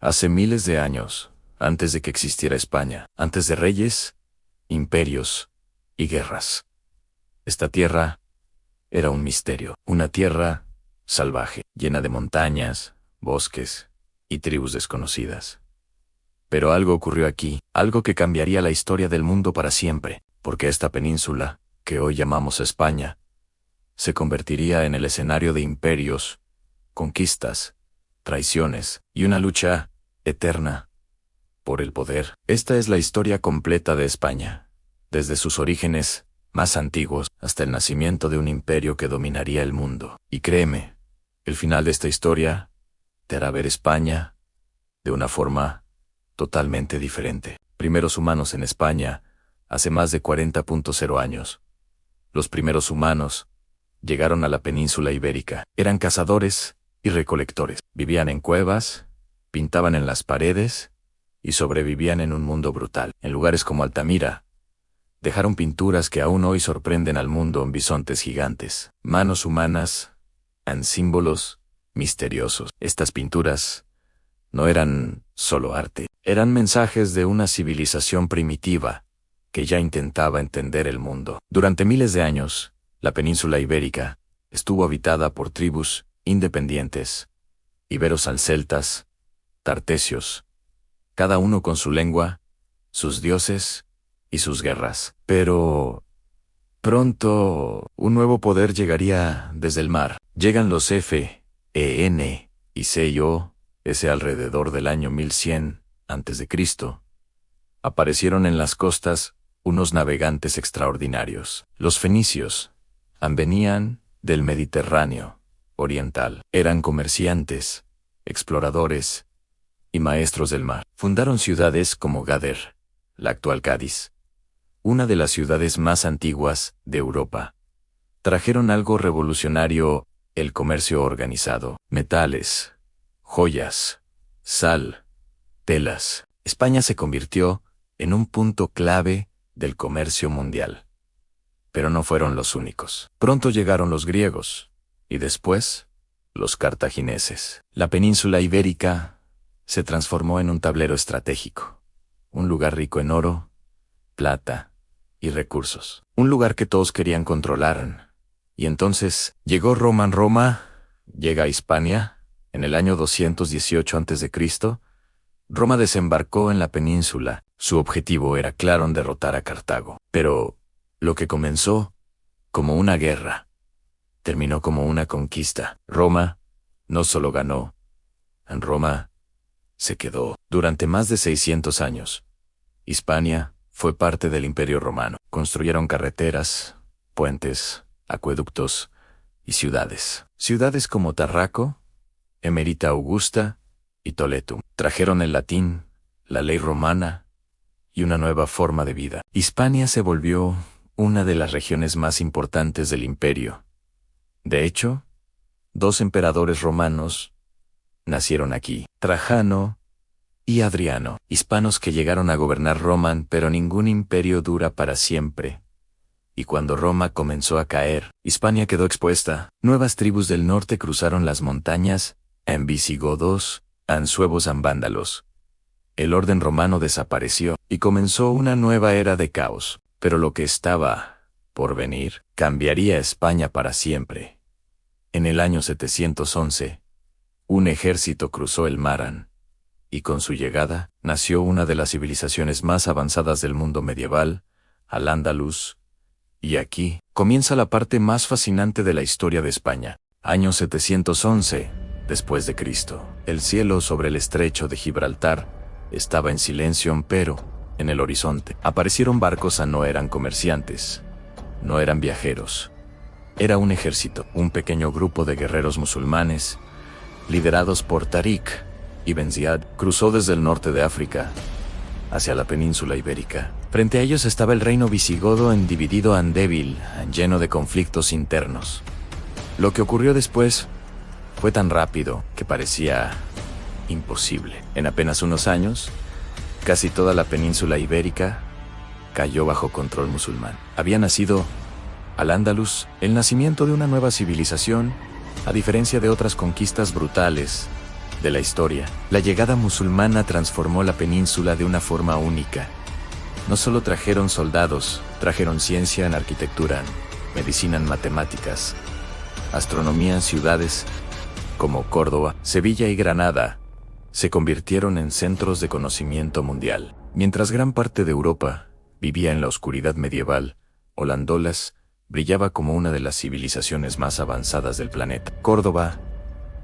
Hace miles de años, antes de que existiera España, antes de reyes, imperios y guerras. Esta tierra era un misterio, una tierra salvaje, llena de montañas, bosques y tribus desconocidas. Pero algo ocurrió aquí, algo que cambiaría la historia del mundo para siempre, porque esta península, que hoy llamamos España, se convertiría en el escenario de imperios, conquistas, traiciones y una lucha eterna por el poder. Esta es la historia completa de España, desde sus orígenes más antiguos hasta el nacimiento de un imperio que dominaría el mundo. Y créeme, el final de esta historia te hará ver España de una forma totalmente diferente. Primeros humanos en España, hace más de 40.0 años. Los primeros humanos llegaron a la península ibérica. Eran cazadores y recolectores. Vivían en cuevas, pintaban en las paredes y sobrevivían en un mundo brutal. En lugares como Altamira, dejaron pinturas que aún hoy sorprenden al mundo en bisontes gigantes. Manos humanas, en símbolos misteriosos. Estas pinturas no eran solo arte, eran mensajes de una civilización primitiva que ya intentaba entender el mundo. Durante miles de años, la península ibérica estuvo habitada por tribus independientes, iberos al celtas, tartesios, cada uno con su lengua, sus dioses y sus guerras. Pero pronto un nuevo poder llegaría desde el mar. Llegan los F.E.N. y C.I.O. ese alrededor del año 1100 a.C. Aparecieron en las costas unos navegantes extraordinarios. Los fenicios venían del Mediterráneo oriental. Eran comerciantes, exploradores y maestros del mar. Fundaron ciudades como Gader, la actual Cádiz, una de las ciudades más antiguas de Europa. Trajeron algo revolucionario: el comercio organizado, metales, joyas, sal, telas. España se convirtió en un punto clave del comercio mundial. Pero no fueron los únicos. Pronto llegaron los griegos, y después, los cartagineses. La península ibérica se transformó en un tablero estratégico, un lugar rico en oro, plata y recursos. Un lugar que todos querían controlar. Y entonces llegó Roma. Roma llega a Hispania en el año 218 a.C. Roma desembarcó en la península. Su objetivo era claro: en derrotar a Cartago. Pero lo que comenzó como una guerra terminó como una conquista. Roma no solo ganó, en Roma se quedó. Durante más de 600 años, Hispania fue parte del Imperio Romano. Construyeron carreteras, puentes, acueductos y ciudades. Ciudades como Tarraco, Emerita Augusta y Toletum. Trajeron el latín, la ley romana y una nueva forma de vida. Hispania se volvió una de las regiones más importantes del imperio. De hecho, 2 emperadores romanos nacieron aquí: Trajano y Adriano. Hispanos que llegaron a gobernar Roma, pero ningún imperio dura para siempre. Y cuando Roma comenzó a caer, Hispania quedó expuesta. Nuevas tribus del norte cruzaron las montañas, en visigodos, en suevos, en vándalos. El orden romano desapareció, y comenzó una nueva era de caos. Pero lo que estaba por venir cambiaría España para siempre. En el año 711, un ejército cruzó el mar, y con su llegada nació una de las civilizaciones más avanzadas del mundo medieval, Al-Ándalus. Y aquí comienza la parte más fascinante de la historia de España. Año 711, después de Cristo. El cielo sobre el estrecho de Gibraltar estaba en silencio, pero en el horizonte aparecieron barcos. No eran comerciantes, no eran viajeros. Era un ejército, un pequeño grupo de guerreros musulmanes, liderados por Tariq ibn Ziyad. Cruzó desde el norte de África hacia la península ibérica. Frente a ellos estaba el reino visigodo, dividido, débil, lleno de conflictos internos. Lo que ocurrió después fue tan rápido que parecía imposible. En apenas unos años, casi toda la península ibérica cayó bajo control musulmán. Había nacido Al-Ándalus, el nacimiento de una nueva civilización. A diferencia de otras conquistas brutales, de la historia. La llegada musulmana transformó la península de una forma única. No solo trajeron soldados, trajeron ciencia en arquitectura, medicina en matemáticas, astronomía en ciudades como Córdoba, Sevilla y Granada, se convirtieron en centros de conocimiento mundial. Mientras gran parte de Europa vivía en la oscuridad medieval, Al-Ándalus brillaba como una de las civilizaciones más avanzadas del planeta. Córdoba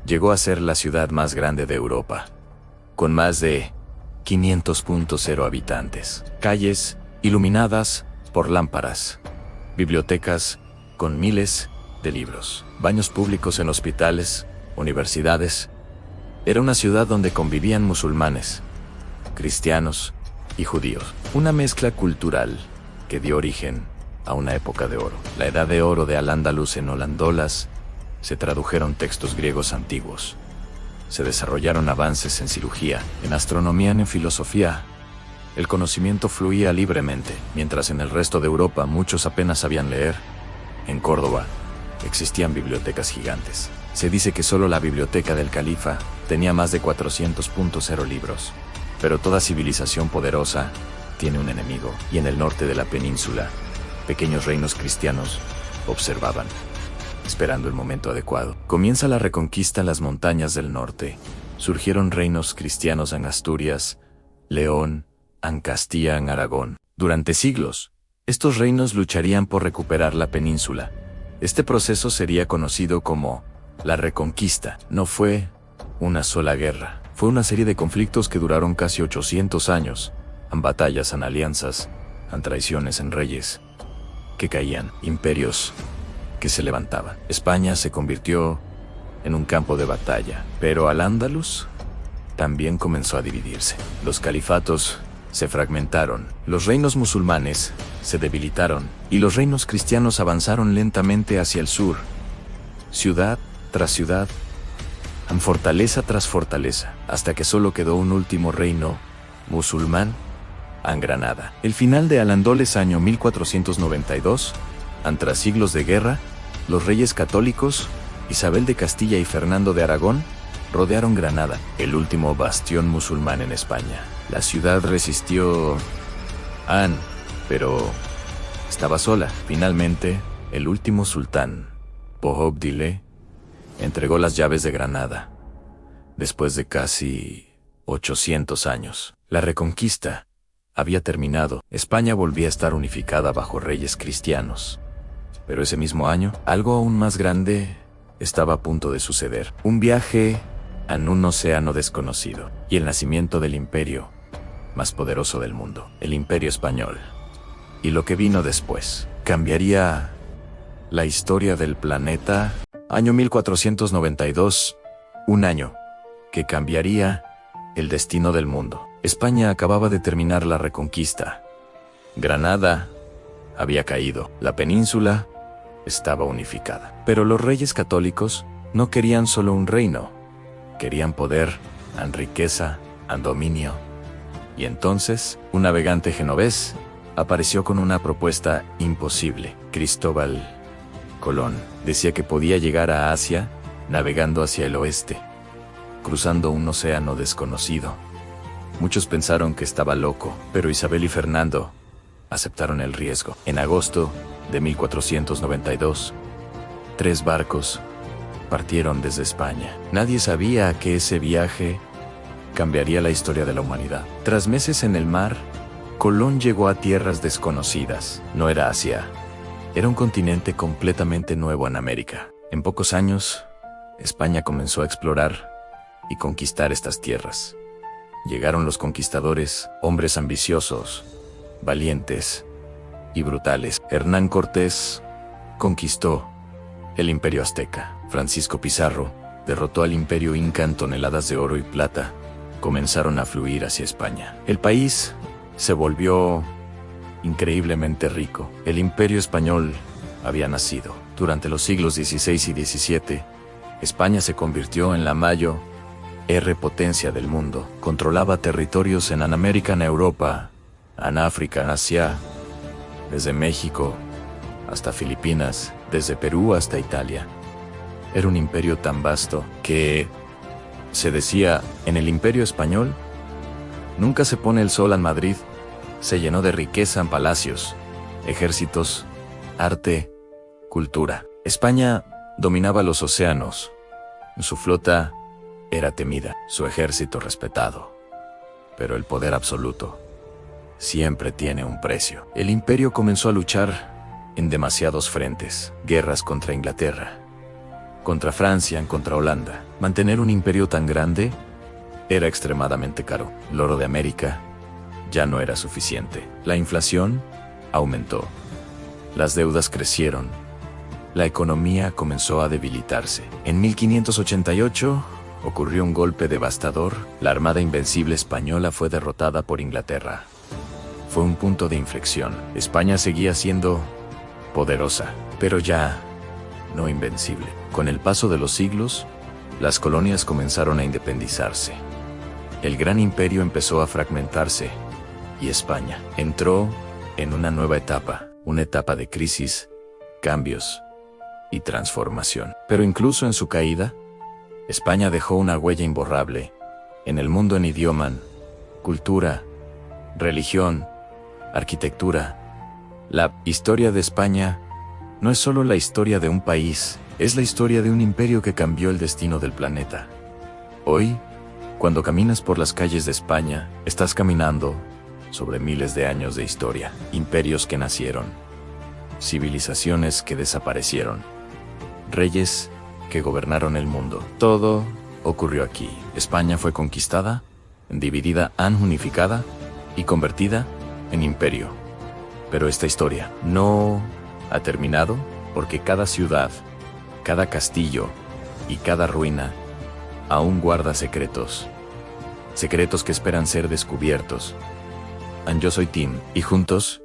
llegó a ser la ciudad más grande de Europa, con más de 500.0 habitantes, calles iluminadas por lámparas, bibliotecas con miles de libros, baños públicos en hospitales, universidades. Era una ciudad donde convivían musulmanes, cristianos y judíos. Una mezcla cultural que dio origen a una época de oro. La edad de oro de Al-Ándalus. En Al-Ándalus se tradujeron textos griegos antiguos. Se desarrollaron avances en cirugía, en astronomía, en filosofía. El conocimiento fluía libremente, mientras en el resto de Europa muchos apenas sabían leer. En Córdoba existían bibliotecas gigantes. Se dice que solo la biblioteca del califa tenía más de 400.0 libros. Pero toda civilización poderosa tiene un enemigo, y en el norte de la península, pequeños reinos cristianos observaban, esperando el momento adecuado. Comienza la reconquista en las montañas del norte. Surgieron reinos cristianos en Asturias, León, en Castilla, en Aragón. Durante siglos, estos reinos lucharían por recuperar la península. Este proceso sería conocido como la Reconquista. No fue una sola guerra, fue una serie de conflictos que duraron casi 800 años, en batallas, en alianzas, en traiciones, en reyes que caían, imperios que se levantaban. España se convirtió en un campo de batalla, pero Al-Ándalus también comenzó a dividirse. Los califatos se fragmentaron, los reinos musulmanes se debilitaron y los reinos cristianos avanzaron lentamente hacia el sur, ciudad tras ciudad, en fortaleza tras fortaleza, hasta que solo quedó un último reino musulmán en Granada. El final de Al-Ándalus, año 1492, tras siglos de guerra, los reyes católicos, Isabel de Castilla y Fernando de Aragón, rodearon Granada, el último bastión musulmán en España. La ciudad resistió, pero estaba sola. Finalmente, el último sultán, Boabdil, entregó las llaves de Granada. Después de casi 800 años, la Reconquista había terminado. España volvía a estar unificada bajo reyes cristianos. Pero ese mismo año, algo aún más grande estaba a punto de suceder. Un viaje en un océano desconocido y el nacimiento del imperio más poderoso del mundo, el Imperio Español. Y lo que vino después cambiaría la historia del planeta. Año 1492, un año que cambiaría el destino del mundo. España acababa de terminar la Reconquista. Granada había caído. La península estaba unificada. Pero los reyes católicos no querían solo un reino. Querían poder, riqueza, dominio. Y entonces, un navegante genovés apareció con una propuesta imposible. Cristóbal Colón decía que podía llegar a Asia navegando hacia el oeste, cruzando un océano desconocido. Muchos pensaron que estaba loco, pero Isabel y Fernando aceptaron el riesgo. En agosto de 1492, 3 barcos partieron desde España. Nadie sabía que ese viaje cambiaría la historia de la humanidad. Tras meses en el mar, Colón llegó a tierras desconocidas. No era Asia, era un continente completamente nuevo en América. En pocos años, España comenzó a explorar y conquistar estas tierras. Llegaron los conquistadores, hombres ambiciosos, valientes y brutales. Hernán Cortés conquistó el Imperio Azteca. Francisco Pizarro derrotó al Imperio Inca en toneladas de oro y plata. Comenzaron a fluir hacia España. El país se volvió increíblemente rico. El Imperio Español había nacido. Durante los siglos XVI y XVII, España se convirtió en la mayor potencia del mundo. Controlaba territorios en América, en Europa, en África, en Asia, desde México hasta Filipinas, desde Perú hasta Italia. Era un imperio tan vasto que Se decía, en el Imperio Español, nunca se pone el sol en Madrid, se llenó de riqueza en palacios, ejércitos, arte, cultura. España dominaba los océanos, su flota era temida, su ejército respetado. Pero el poder absoluto siempre tiene un precio. El imperio comenzó a luchar en demasiados frentes, guerras contra Inglaterra, contra Francia, contra Holanda. Mantener un imperio tan grande era extremadamente caro. El oro de América ya no era suficiente. La inflación aumentó. Las deudas crecieron. La economía comenzó a debilitarse. En 1588 ocurrió un golpe devastador. La Armada Invencible española fue derrotada por Inglaterra. Fue un punto de inflexión. España seguía siendo poderosa, pero ya no invencible. Con el paso de los siglos, las colonias comenzaron a independizarse. El gran imperio empezó a fragmentarse y España entró en una nueva etapa, una etapa de crisis, cambios y transformación. Pero incluso en su caída, España dejó una huella imborrable en el mundo en idioma, cultura, religión, arquitectura. La historia de España no es solo la historia de un país, es la historia de un imperio que cambió el destino del planeta. Hoy, cuando caminas por las calles de España, estás caminando sobre miles de años de historia, imperios que nacieron, civilizaciones que desaparecieron, reyes que gobernaron el mundo. Todo ocurrió aquí. España fue conquistada, dividida, unificada y convertida en imperio. Pero esta historia no ha terminado porque cada ciudad, cada castillo y cada ruina aún guarda secretos. Secretos que esperan ser descubiertos. Yo soy Tim y juntos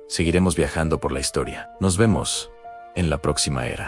seguiremos viajando por la historia. Nos vemos en la próxima era.